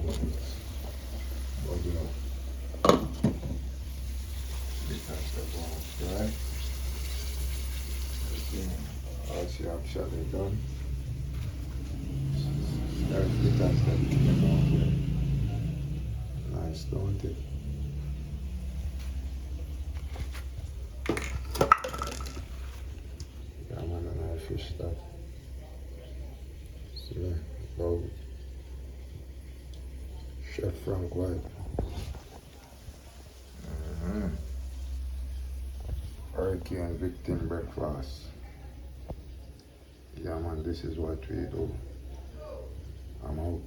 But you know, that's the bones, right? Okay. Once you actually done, that's the task that you can do. Nice, don't it? Yeah, man, and I fish that. See, about Chef Frank White. Mm-hmm. Hurricane victim breakfast. Yeah, man, this is what we do. I'm out.